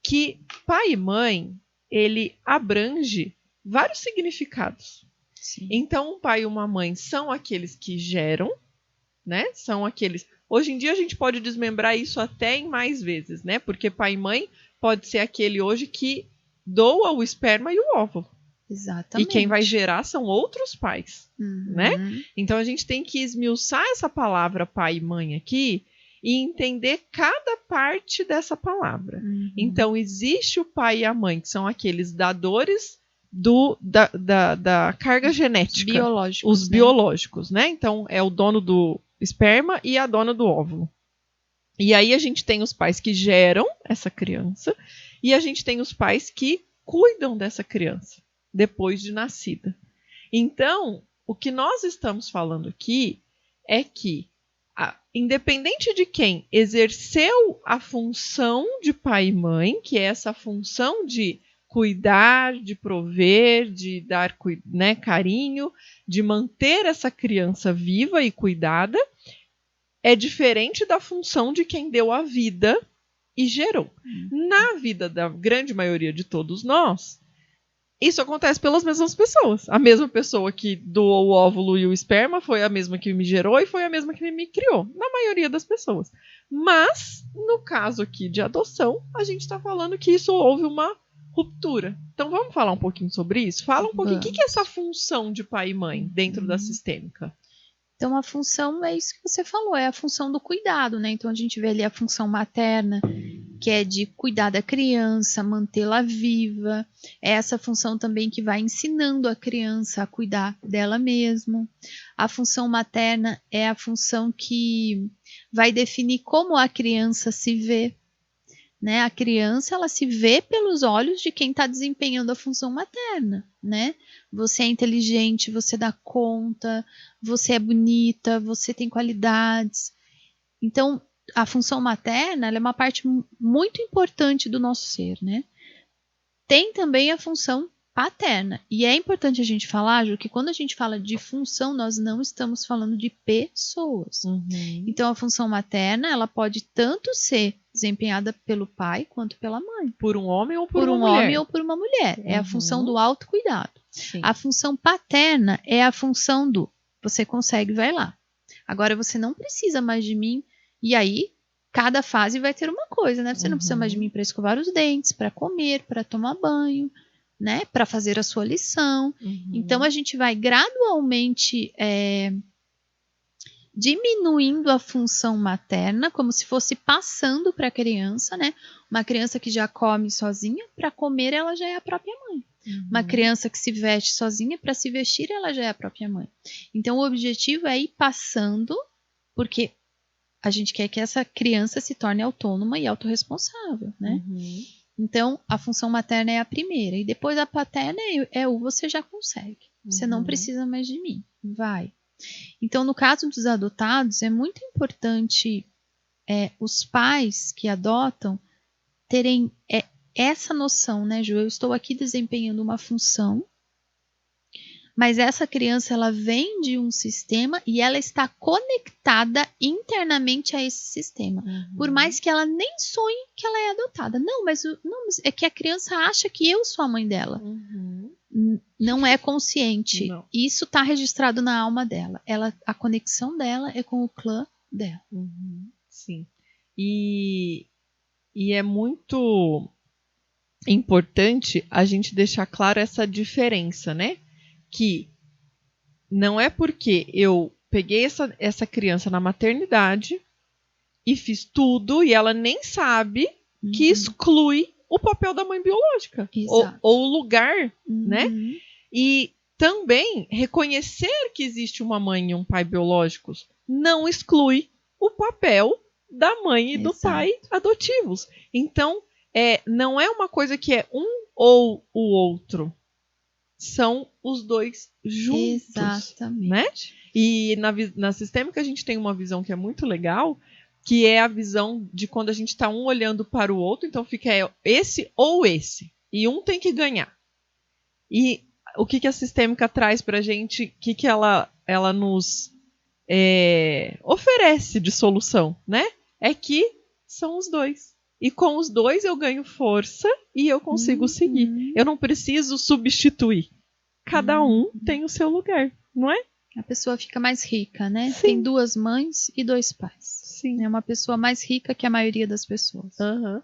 que pai e mãe, ele abrange vários significados. Sim. Então, um pai e uma mãe são aqueles que geram, né? São aqueles... Hoje em dia a gente pode desmembrar isso até em mais vezes, né? Porque pai e mãe pode ser aquele hoje que doa o esperma e o óvulo. Exatamente. E quem vai gerar são outros pais, Uhum. né? Então a gente tem que esmiuçar essa palavra pai e mãe aqui e entender cada parte dessa palavra. Uhum. Então existe o pai e a mãe, que são aqueles dadores da carga genética. Biológicos, os biológicos, né? Então é o dono do esperma e a dona do óvulo. E aí a gente tem os pais que geram essa criança e a gente tem os pais que cuidam dessa criança depois de nascida. Então, o que nós estamos falando aqui é que, independente de quem exerceu a função de pai e mãe, que é essa função de cuidar, de prover, de dar, né, carinho, de manter essa criança viva e cuidada, é diferente da função de quem deu a vida e gerou. Na vida da grande maioria de todos nós, isso acontece pelas mesmas pessoas. A mesma pessoa que doou o óvulo e o esperma foi a mesma que me gerou e foi a mesma que me criou. Na maioria das pessoas. Mas, no caso aqui de adoção, a gente está falando que isso houve uma ruptura. Então vamos falar um pouquinho sobre isso? Fala um pouquinho. O que é essa função de pai e mãe dentro da sistêmica? Então, a função é isso que você falou, é a função do cuidado, né? Então, a gente vê ali a função materna, que é de cuidar da criança, mantê-la viva. É essa função também que vai ensinando a criança a cuidar dela mesma. A função materna é a função que vai definir como a criança se vê. Né? A criança, ela se vê pelos olhos de quem está desempenhando a função materna, né? Você é inteligente, você dá conta, você é bonita, você tem qualidades. Então, a função materna, ela é uma parte muito importante do nosso ser, né? Tem também a função paterna. E é importante a gente falar, Ju, que quando a gente fala de função, nós não estamos falando de pessoas. Uhum. Então, a função materna, ela pode tanto ser desempenhada pelo pai quanto pela mãe. Por um homem ou por um uma mulher. homem ou por uma mulher. É a função do autocuidado. Sim. A função paterna é a função do você consegue, vai lá. Agora você não precisa mais de mim. E aí, cada fase vai ter uma coisa, né? Você não precisa mais de mim para escovar os dentes, para comer, para tomar banho, né? Para fazer a sua lição. Então, a gente vai gradualmente diminuindo a função materna, como se fosse passando para a criança, né? Uma criança que já come sozinha, para comer ela já é a própria mãe. Uma criança que se veste sozinha, para se vestir ela já é a própria mãe. Então o objetivo é ir passando, porque a gente quer que essa criança se torne autônoma e autorresponsável, né? Então a função materna é a primeira, e depois a paterna é o você já consegue. Você não precisa mais de mim, vai. Então, no caso dos adotados, é muito importante os pais que adotam terem essa noção, né, Ju? Eu estou aqui desempenhando uma função, mas essa criança, ela vem de um sistema e ela está conectada internamente a esse sistema. Por mais que ela nem sonhe que ela é adotada. Não, mas é que a criança acha que eu sou a mãe dela. Não é consciente. Não. Isso está registrado na alma dela. A conexão dela é com o clã dela. Sim. E é muito importante a gente deixar claro essa diferença, né? Que não é porque eu peguei essa criança na maternidade e fiz tudo e ela nem sabe que exclui o papel da mãe biológica. Ou o lugar, né? E também reconhecer que existe uma mãe e um pai biológicos não exclui o papel da mãe e do pai adotivos. Então, não é uma coisa que é um ou o outro. São os dois juntos. Exatamente. Né? E na sistêmica a gente tem uma visão que é muito legal, que é a visão de quando a gente está um olhando para o outro, então fica esse ou esse. E um tem que ganhar. E o que a sistêmica traz para a gente, o que ela nos oferece de solução, né? É que são os dois. E com os dois eu ganho força e eu consigo seguir. Eu não preciso substituir. Cada um tem o seu lugar, não é? A pessoa fica mais rica, né? Sim. Tem 2 mães e 2 pais. Sim. É uma pessoa mais rica que a maioria das pessoas. Uhum.